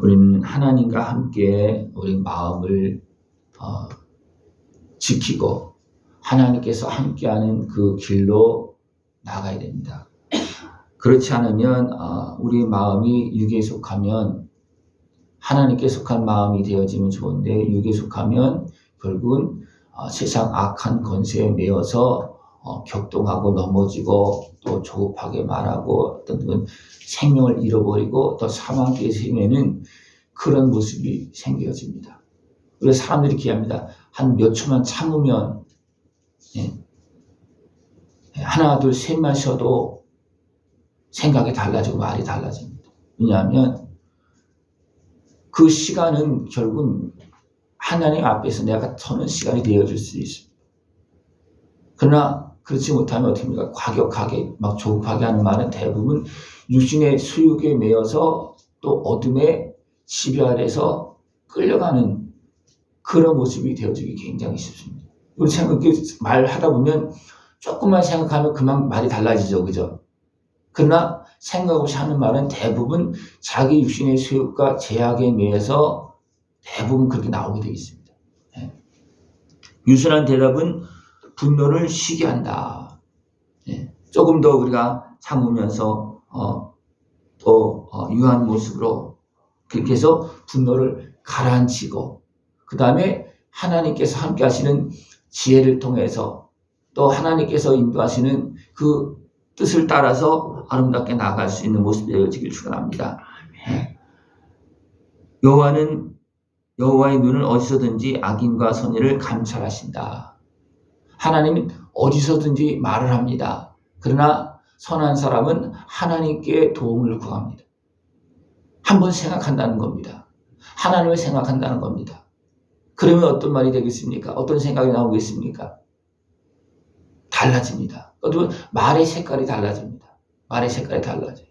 우리는 하나님과 함께 우리 마음을 지키고 하나님께서 함께하는 그 길로 나가야 됩니다. 그렇지 않으면 우리 마음이 육에 속하면 하나님께 속한 마음이 되어지면 좋은데 육에 속하면 결국은 세상 악한 권세에 매여서 격동하고 넘어지고 또 조급하게 말하고 어떤 생명을 잃어버리고 또 사망의 세면은 그런 모습이 생겨집니다. 그래서 사람들이 이렇게 합니다. 한 몇 초만 참으면 하나 둘 셋만 쉬어도 생각이 달라지고 말이 달라집니다. 왜냐하면 그 시간은 결국은 하나님 앞에서 내가 서는 시간이 되어줄 수 있습니다. 그러나 그렇지 못하면 어떻게 합니까? 과격하게 막 조급하게 하는 말은 대부분 육신의 수욕에 매여서 또 어둠의 지배 아래서 끌려가는 그런 모습이 되어지기 굉장히 쉽습니다. 우리 말하다 보면 조금만 생각하면 그만 말이 달라지죠. 그죠? 그러나 생각 없이 하는 말은 대부분 자기 육신의 수욕과 제약에 매여서 대부분 그렇게 나오게 되어 있습니다. 유순한 대답은 분노를 쉬게 한다. 조금 더 우리가 참으면서 또 유한 모습으로 그렇게 해서 분노를 가라앉히고 그 다음에 하나님께서 함께 하시는 지혜를 통해서 또 하나님께서 인도하시는 그 뜻을 따라서 아름답게 나아갈 수 있는 모습이 되어지길 축원합니다. 여호와의 눈은 어디서든지 악인과 선의를 감찰하신다. 하나님은 어디서든지 말을 합니다. 그러나 선한 사람은 하나님께 도움을 구합니다. 한번 생각한다는 겁니다. 하나님을 생각한다는 겁니다. 그러면 어떤 말이 되겠습니까? 어떤 생각이 나오겠습니까? 달라집니다. 어떤 말의 색깔이 달라집니다. 말의 색깔이 달라져요.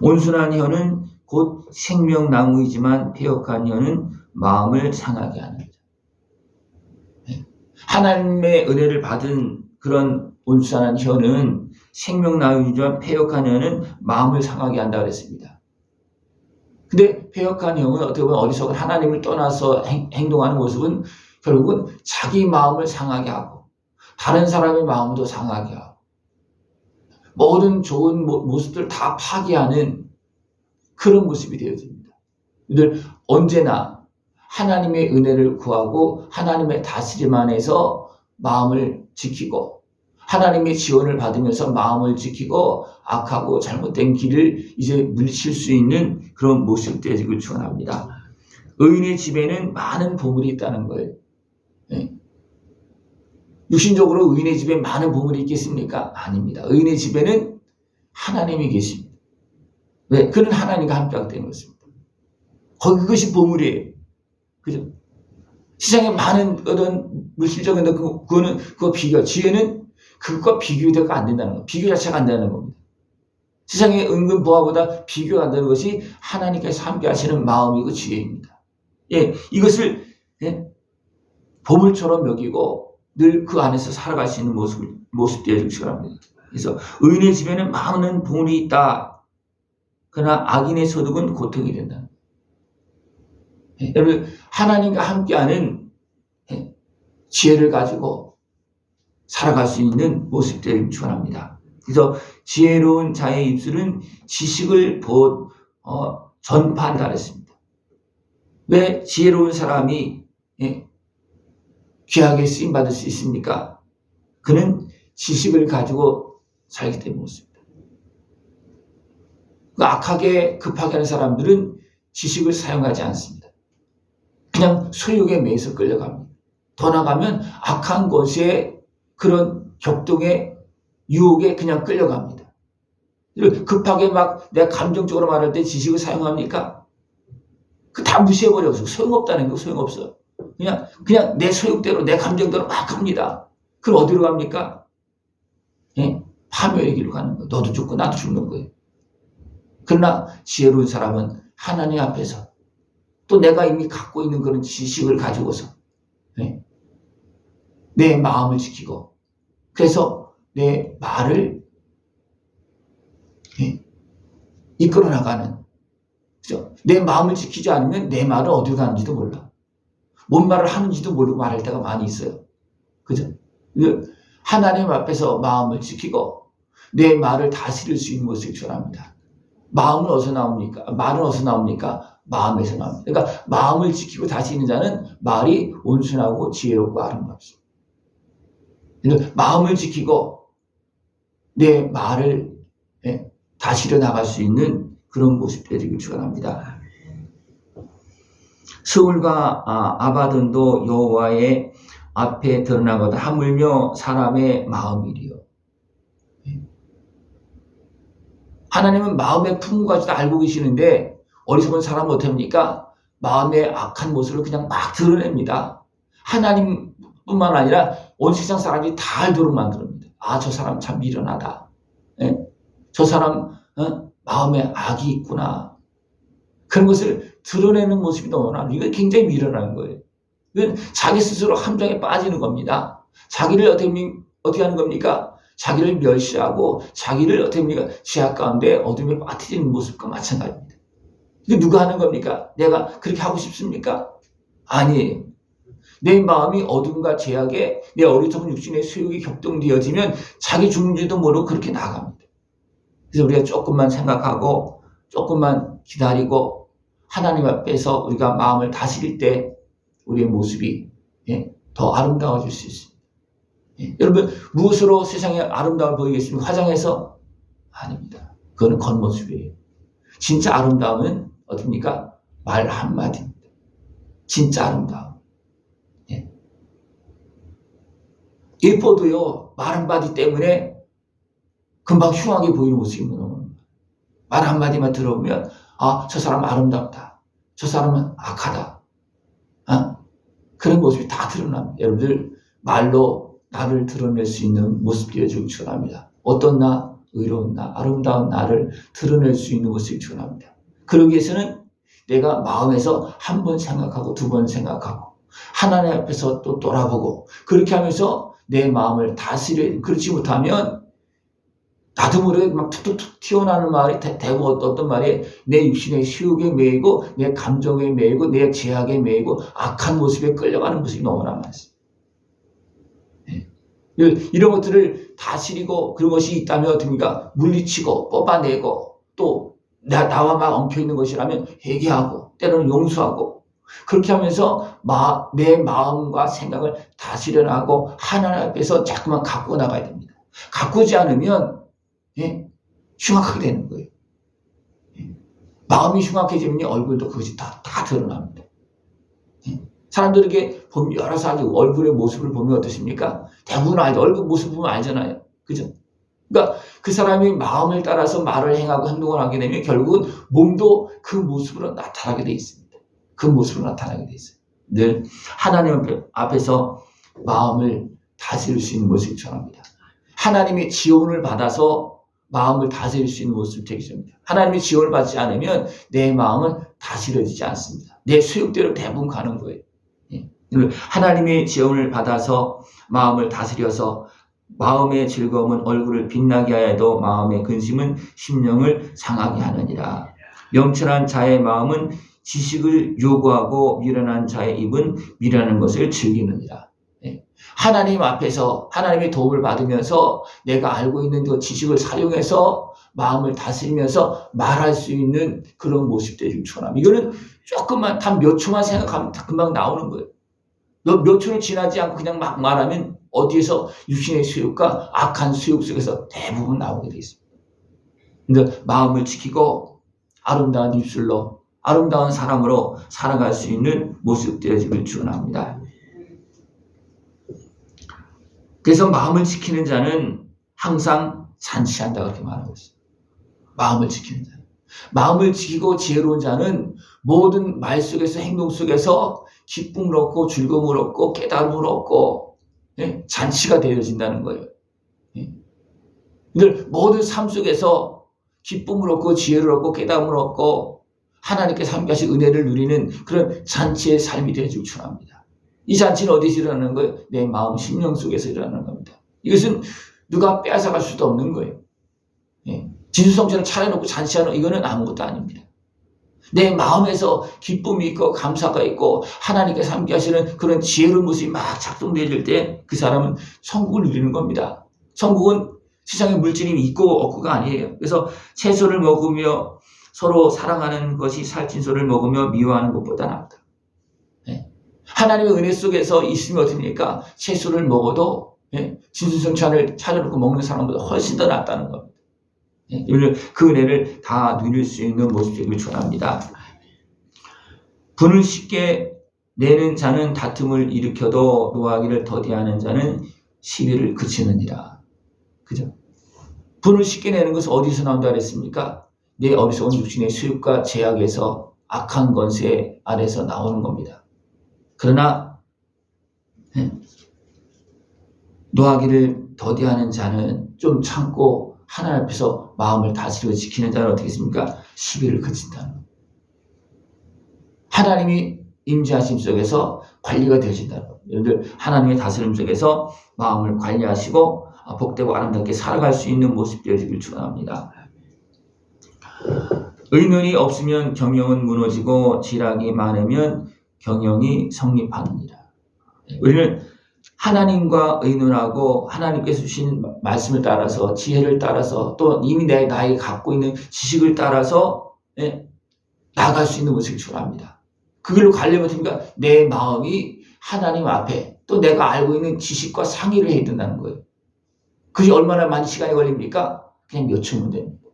온순한 혀는 곧 생명나무이지만 패역한 혀는 마음을 상하게 하는 자. 하나님의 은혜를 받은 그런 온순한 혀는 생명나무이지만 패역한 혀는 마음을 상하게 한다 그랬습니다. 근데 패역한 혀는 어떻게 보면 어리석은 하나님을 떠나서 행동하는 모습은 결국은 자기 마음을 상하게 하고 다른 사람의 마음도 상하게 하고 모든 좋은 모습들 다 파괴하는 그런 모습이 되어집니다. 늘 언제나 하나님의 은혜를 구하고 하나님의 다스림 안에서 마음을 지키고 하나님의 지원을 받으면서 마음을 지키고 악하고 잘못된 길을 이제 물리칠 수 있는 그런 모습 되어지길 축원합니다. 의인의 집에는 많은 보물이 있다는 거예요. 육신적으로 의인의 집에 많은 보물이 있겠습니까? 아닙니다. 의인의 집에는 하나님이 계십니다. 왜? 그는 하나님과 함께하기 때문에 그렇습니다. 그것이 보물이에요. 그죠? 세상에 많은 어떤 물질적인 그거 비교, 지혜는 그것과 비교가 안 된다는 거. 비교 자체가 안 되는 겁니다. 세상의 은근 보화보다 비교가 안 되는 것이 하나님께서 함께 하시는 마음이고 지혜입니다. 이것을 보물처럼 여기고 늘 그 안에서 살아갈 수 있는 모습 되어주기 바랍니다. 그래서 의인의 집에는 많은 보물이 있다. 그러나 악인의 소득은 고통이 된다. 여러분 하나님과 함께하는 지혜를 가지고 살아갈 수 있는 모습 되기를 축원합니다. 그래서 지혜로운 자의 입술은 지식을 전파한다 그랬습니다. 왜 지혜로운 사람이 귀하게 쓰임받을 수 있습니까? 그는 지식을 가지고 살기 때문에 그렇습니다. 악하게 급하게 하는 사람들은 지식을 사용하지 않습니다. 그냥 소욕에 매여서 끌려갑니다. 더 나가면 악한 것에 그런 격동의 유혹에 그냥 끌려갑니다. 급하게 막 내가 감정적으로 말할 때 지식을 사용합니까? 그 다 무시해버려서 소용없다는 거 소용없어. 그냥 내 소욕대로 내 감정대로 막 합니다. 그럼 어디로 갑니까? 파멸의 길로 가는 거예요. 너도 죽고 나도 죽는 거예요. 그러나 지혜로운 사람은 하나님 앞에서 또 내가 이미 갖고 있는 그런 지식을 가지고서 내 마음을 지키고 그래서 내 말을 이끌어 나가는 그죠? 내 마음을 지키지 않으면 내 말은 어디로 가는지도 몰라. 뭔 말을 하는지도 모르고 말할 때가 많이 있어요. 그죠? 하나님 앞에서 마음을 지키고 내 말을 다스릴 수 있는 모습을 전합니다. 마음은 어디서 나옵니까? 말은 어디서 나옵니까? 마음에서 나옵니다. 그러니까 마음을 지키고 다스리는 자는 말이 온순하고 지혜롭고 아름답습니다. 마음을 지키고 내 말을 다스려 나갈 수 있는 그런 모습들이 되길 축원합니다. 스울과 아바든도 여호와의 앞에 드러나거든 하물며 사람의 마음이리요. 하나님은 마음의 품까지도 알고 계시는데 어리석은 사람은 어떻습니까? 마음의 악한 모습을 그냥 막 드러냅니다. 하나님뿐만 아니라 온 세상 사람이 다 알도록 만듭니다. 저 사람 참 미련하다. 저 사람 마음에 악이 있구나. 그런 것을 드러내는 모습이 너무나 이거 굉장히 미련한 거예요. 이건 자기 스스로 함정에 빠지는 겁니다. 자기를 어떻게 하는 겁니까? 자기를 멸시하고 자기를 어떻게 합니까? 지하 가운데 어둠에 빠뜨리는 모습과 마찬가지입니다. 이게 누가 하는 겁니까? 내가 그렇게 하고 싶습니까? 아니에요. 내 마음이 어둠과 죄악에 내 어리석은 육신의 수욕이 격동되어지면 자기 죽는지도 모르고 그렇게 나갑니다. 그래서 우리가 조금만 생각하고 조금만 기다리고 하나님 앞에서 우리가 마음을 다스릴 때 우리의 모습이 더 아름다워질 수 있습니다. 여러분 무엇으로 세상에 아름다움을 보이겠습니까? 화장해서? 아닙니다. 그거는 겉모습이에요. 진짜 아름다움은 어떻습니까? 말 한마디입니다. 진짜 아름다움. 일포도요 말 한마디 때문에 금방 흉하게 보이는 모습이 너무 말 한마디만 들어보면 저 사람 아름답다. 저 사람은 악하다. 그런 모습이 다 드러납니다. 여러분들 말로 나를 드러낼 수 있는 모습들이 되길 축원합니다. 어떤 나? 의로운 나, 아름다운 나를 드러낼 수 있는 모습이 축원합니다. 그러기 위해서는 내가 마음에서 한 번 생각하고 두 번 생각하고 하나님 앞에서 또 돌아보고 그렇게 하면서 내 마음을 다스려. 그렇지 못하면 나도 모르게 막 툭툭툭 튀어나오는 말이 대고 어떤 말이 내 육신의 수욕에 매이고 내 감정에 매이고 내 죄악에 매이고 악한 모습에 끌려가는 모습이 너무나 많습니다. 이런 것들을 다스리고 그런 것이 있다면 어떻습니까? 물리치고 뽑아내고 또 나와 막 엉켜있는 것이라면 회개하고 때로는 용서하고 그렇게 하면서 내 마음과 생각을 다스려 나가고 하나님 앞에서 자꾸만 가꾸어 나가야 됩니다. 가꾸지 않으면 흉악하게 되는 거예요. 마음이 흉악해지면 얼굴도 그것이 다 드러납니다. 사람들에게 보면 여러 사람 얼굴의 모습을 보면 어떠십니까? 대부분 알죠. 얼굴 모습 보면 알잖아요. 그죠? 그러니까 그 사람이 마음을 따라서 말을 행하고 행동을 하게 되면 결국은 몸도 그 모습으로 나타나게 돼 있습니다. 그 모습으로 나타나게 돼 있어요. 늘 하나님 앞에서 마음을 다스릴 수 있는 모습을 전합니다. 하나님의 지원을 받아서 마음을 다스릴 수 있는 모습을 되기 전입니다. 하나님의 지원을 받지 않으면 내 마음은 다스려지지 않습니다. 내 수욕대로 대부분 가는 거예요. 하나님의 지원을 받아서 마음을 다스려서 마음의 즐거움은 얼굴을 빛나게 하여도 마음의 근심은 심령을 상하게 하느니라. 명철한 자의 마음은 지식을 요구하고 미련한 자의 입은 미련한 것을 즐기느니라. 하나님 앞에서 하나님의 도움을 받으면서 내가 알고 있는 그 지식을 사용해서 마음을 다스리면서 말할 수 있는 그런 모습들이 축원합니다. 이거는 조금만 단 몇 초만 생각하면 금방 나오는 거예요. 몇 초를 지나지 않고 그냥 막 말하면 어디에서 육신의 수욕과 악한 수욕 속에서 대부분 나오게 돼 있습니다. 그러니까 마음을 지키고 아름다운 입술로 아름다운 사람으로 살아갈 수 있는 모습 되어지길 축원합니다. 그래서 마음을 지키는 자는 항상 잔치한다 그렇게 말하고 있어요. 마음을 지키는 자. 마음을 지키고 지혜로운 자는 모든 말 속에서 행동 속에서 기쁨을 얻고 즐거움을 얻고 깨달음을 얻고 잔치가 되어진다는 거예요. 모든 삶 속에서 기쁨을 얻고 지혜를 얻고 깨달음을 얻고 하나님께서 함께하신 은혜를 누리는 그런 잔치의 삶이 되어지길 축원합니다. 이 잔치는 어디서 일어나는 거예요? 내 마음 심령 속에서 일어나는 겁니다. 이것은 누가 빼앗아갈 수도 없는 거예요. 진수성전을 차려놓고 잔치하는 이거는 아무것도 아닙니다. 내 마음에서 기쁨이 있고 감사가 있고 하나님께서 함께 하시는 그런 지혜로운 모습이 막 작동되어질 때 그 사람은 천국을 누리는 겁니다. 천국은 세상에 물질이 있고 없고가 아니에요. 그래서 채소를 먹으며 서로 사랑하는 것이 살찐 소를 먹으며 미워하는 것보다 낫다. 하나님의 은혜 속에서 있으면 어떻습니까? 채소를 먹어도 진수성찬을 차려놓고 먹는 사람보다 훨씬 더 낫다는 겁니다. 그 은혜를 다 누릴 수 있는 모습 되기를 축원합니다. 분을 쉽게 내는 자는 다툼을 일으켜도 노하기를 더디하는 자는 시비를 그치느니라. 그죠? 분을 쉽게 내는 것은 어디서 나온다 그랬습니까? 내 어리석은 육신의 수욕과 제약에서 악한 권세 아래서 나오는 겁니다. 그러나 노하기를 더디하는 자는 좀 참고 하나님 앞에서 마음을 다스리고 지키는 자는 어떻게 했습니까? 시비를 그친다는 겁니다. 하나님이 임재하심 속에서 관리가 되어진다는 겁니다. 여러분들 하나님의 다스림 속에서 마음을 관리하시고 복되고 아름답게 살아갈 수 있는 모습 되어지길 축원합니다. 의논이 없으면 경영은 무너지고 지략이 많으면 경영이 성립하느니라. 우리는 하나님과 의논하고 하나님께서 주신 말씀을 따라서 지혜를 따라서 또 이미 나에게 갖고 있는 지식을 따라서 나아갈 수 있는 모습을 축원합니다. 그 길로 가려면 어떻습니까? 내 마음이 하나님 앞에 또 내가 알고 있는 지식과 상의를 해야 된다는 거예요. 그게 얼마나 많이 시간이 걸립니까? 그냥 몇 초면 됩니다.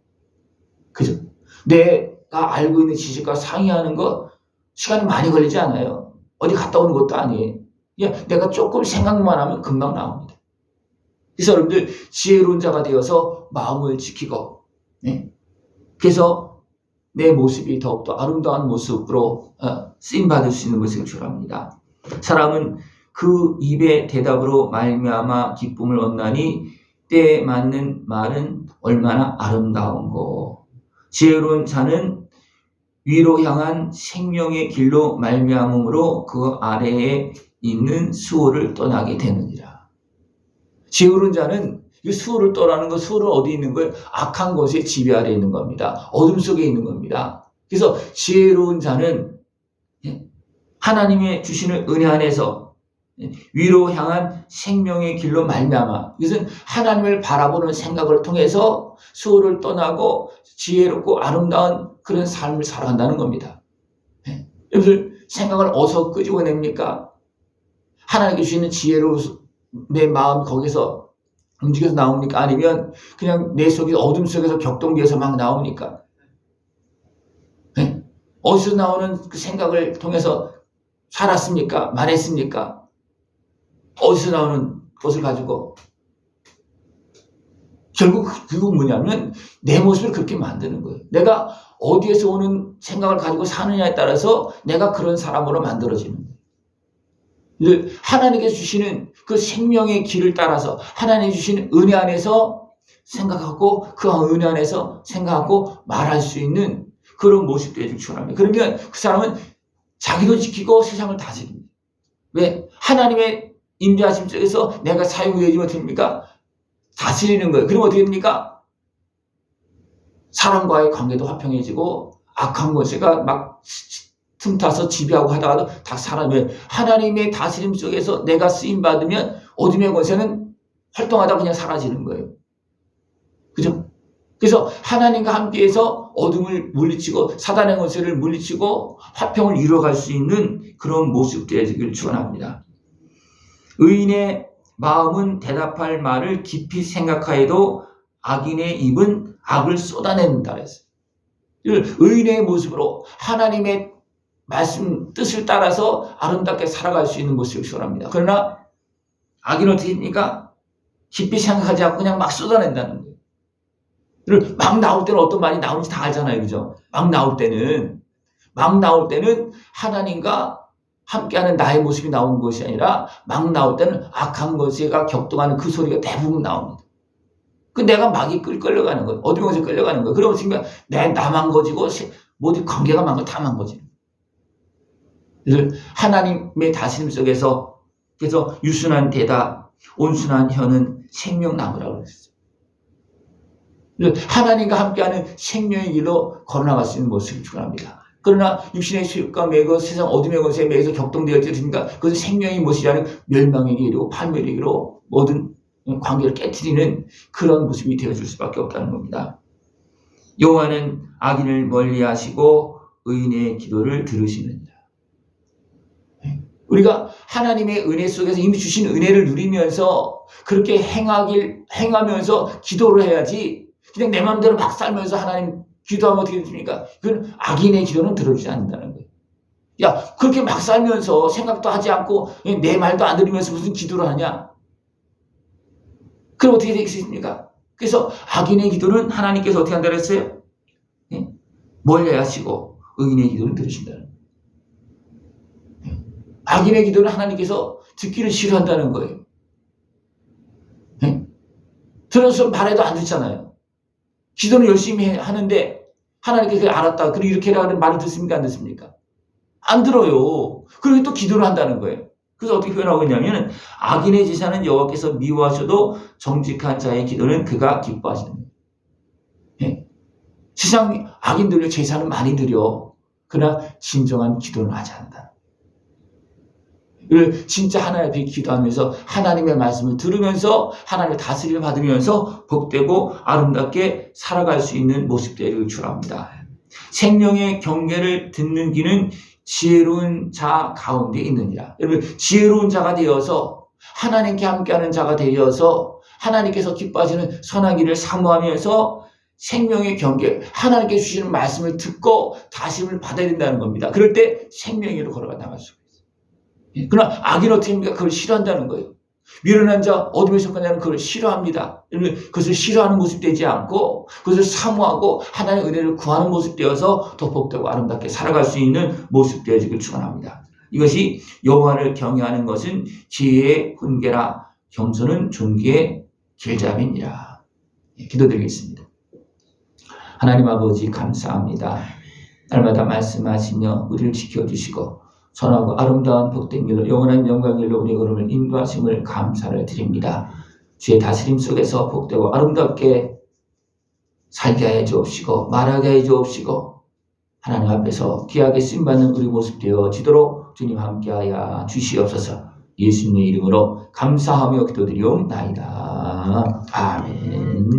그죠? 내가 알고 있는 지식과 상의하는 거 시간이 많이 걸리지 않아요. 어디 갔다 오는 것도 아니에요. 그냥 내가 조금 생각만 하면 금방 나옵니다. 그래서 여러분들 지혜로운 자가 되어서 마음을 지키고 그래서 내 모습이 더욱더 아름다운 모습으로 쓰임받을 수 있는 모습을 축원합니다. 사람은 그 입의 대답으로 말미암아 기쁨을 얻나니 때에 맞는 말은 얼마나 아름다운고. 지혜로운 자는 위로 향한 생명의 길로 말미암음으로 그 아래에 있는 수호를 떠나게 되느니라. 지혜로운 자는 이 수호를 떠나는 거, 수호는 어디 있는 거예요? 악한 것의 지배 아래에 있는 겁니다. 어둠 속에 있는 겁니다. 그래서 지혜로운 자는 하나님의 주시는 은혜 안에서 위로 향한 생명의 길로 말미암아, 이것은 하나님을 바라보는 생각을 통해서 수호를 떠나고 지혜롭고 아름다운 그런 삶을 살아간다는 겁니다. 여러분들 생각을 어디서 끄집어냅니까? 하나님께 주시는 지혜로 내 마음 거기서 움직여서 나옵니까? 아니면 그냥 내 속에 어둠 속에서 격동되어서 막 나옵니까? 어디서 나오는 그 생각을 통해서 살았습니까? 말했습니까? 어디서 나오는 것을 가지고 결국 뭐냐면 내 모습을 그렇게 만드는 거예요. 내가 어디에서 오는 생각을 가지고 사느냐에 따라서 내가 그런 사람으로 만들어지는 거예요. 하나님께서 주시는 그 생명의 길을 따라서 하나님이 주시는 은혜 안에서 생각하고 그 은혜 안에서 생각하고 말할 수 있는 그런 모습도 해주기 축원합니다. 그러면 그 사람은 자기도 지키고 세상을 다스립니다. 왜? 하나님의 임재하심 속에서 내가 사용되어지면 어떻게 됩니까? 다스리는 거예요. 그러면 어떻게 됩니까? 사람과의 관계도 화평해지고 악한 것에가 막 틈타서 지배하고 하다가도 다 사람을 하나님의 다스림 속에서 내가 쓰임받으면 어둠의 권세는 활동하다 그냥 사라지는 거예요. 그죠? 그래서 하나님과 함께해서 어둠을 물리치고 사단의 권세를 물리치고 화평을 이루어갈 수 있는 그런 모습 되기를 축원합니다. 의인의 마음은 대답할 말을 깊이 생각하여도 악인의 입은 악을 쏟아낸다 그랬어요. 의인의 모습으로 하나님의 말씀 뜻을 따라서 아름답게 살아갈 수 있는 모습을 축원합니다. 그러나 악인은 어떻게 합니까? 깊이 생각하지 않고 그냥 막 쏟아낸다는 거예요. 막 나올 때는 어떤 말이 나오는지 다 알잖아요. 그죠? 막 나올 때는 하나님과 함께하는 나의 모습이 나오는 것이 아니라 막 나올 때는 악한 것에가 격동하는 그 소리가 대부분 나옵니다. 그 내가 막이 끌려가는 거예요. 어둠의 것에 끌려가는 거예요. 그러면 지금 나 망가지고 모든 관계가 다 망가지는 거예요. 그래서 하나님의 다스림 속에서 그래서 유순한 대답, 온순한 혀는 생명나무라고 그랬어요. 하나님과 함께하는 생명의 길로 걸어나갈 수 있는 모습을 축원합니다. 그러나 육신의 습관 매고 세상 어둠의 권세에 매여서 격동되어지니까 그것은 생명이 무엇이지 않은 멸망에게 이르고 팔멸에게 이르고 모든 관계를 깨트리는 그런 모습이 되어줄 수밖에 없다는 겁니다. 여호와는 악인을 멀리하시고 의인의 기도를 들으시느니라. 우리가 하나님의 은혜 속에서 이미 주신 은혜를 누리면서 그렇게 행하면서 기도를 해야지, 그냥 내 마음대로 막 살면서 하나님 기도하면 어떻게 됩니까? 그건 악인의 기도는 들어주지 않는다는 거예요. 야, 그렇게 막 살면서 생각도 하지 않고 내 말도 안 들으면서 무슨 기도를 하냐? 그럼 어떻게 되겠습니까? 그래서 악인의 기도는 하나님께서 어떻게 한다고 했어요? 멀리 하시고 의인의 기도를 들으신다는 거예요. 악인의 기도는 하나님께서 듣기를 싫어한다는 거예요. 들어서 말해도 안 듣잖아요. 기도는 열심히 하는데 하나님께서 알았다, 그리고 이렇게 하라는 말을 듣습니까? 안 듣습니까? 안 들어요. 그리고 또 기도를 한다는 거예요. 그래서 어떻게 표현하고 있냐면 악인의 제사는 여호와께서 미워하셔도 정직한 자의 기도는 그가 기뻐하시는 거예요. 세상 악인들의 제사는 많이 드려. 그러나 진정한 기도는 하지 않는다. 진짜 하나님 앞에 기도하면서 하나님의 말씀을 들으면서 하나님의 다스림을 받으면서 복되고 아름답게 살아갈 수 있는 모습들을 주랍니다. 생명의 경계를 듣는 귀는 지혜로운 자 가운데 있느니라. 여러분, 지혜로운 자가 되어서 하나님께 함께하는 자가 되어서 하나님께서 기뻐하시는 선한 길을 사모하면서 생명의 경계, 하나님께 주시는 말씀을 듣고 다스림을 받아야 된다는 겁니다. 그럴 때 생명의 길로 걸어가 나갈 수가 있어요. 그러나 악인은 어떻게 합니까? 그걸 싫어한다는 거예요. 미련한 자, 어둠에 속한 자는 그걸 싫어합니다. 그것을 싫어하는 모습 되지 않고 그것을 사모하고 하나님의 은혜를 구하는 모습 되어서 더 복되고 아름답게 살아갈 수 있는 모습 되어지길 축원합니다. 이것이 여호와를 경외하는 것은 지혜의 훈계라, 겸손은 존귀의 길잡이니라. 기도드리겠습니다. 하나님 아버지 감사합니다. 날마다 말씀하시며 우리를 지켜주시고 선하고 아름다운 복된 길로 영원한 영광 길로 우리 걸음을 인도하심을 감사를 드립니다. 주의 다스림 속에서 복되고 아름답게 살게 하여 주옵시고 말하게 하여 주옵시고 하나님 앞에서 귀하게 쓰임받는 우리 모습 되어지도록 주님 함께하여 주시옵소서. 예수님의 이름으로 감사하며 기도드리옵나이다. 아멘.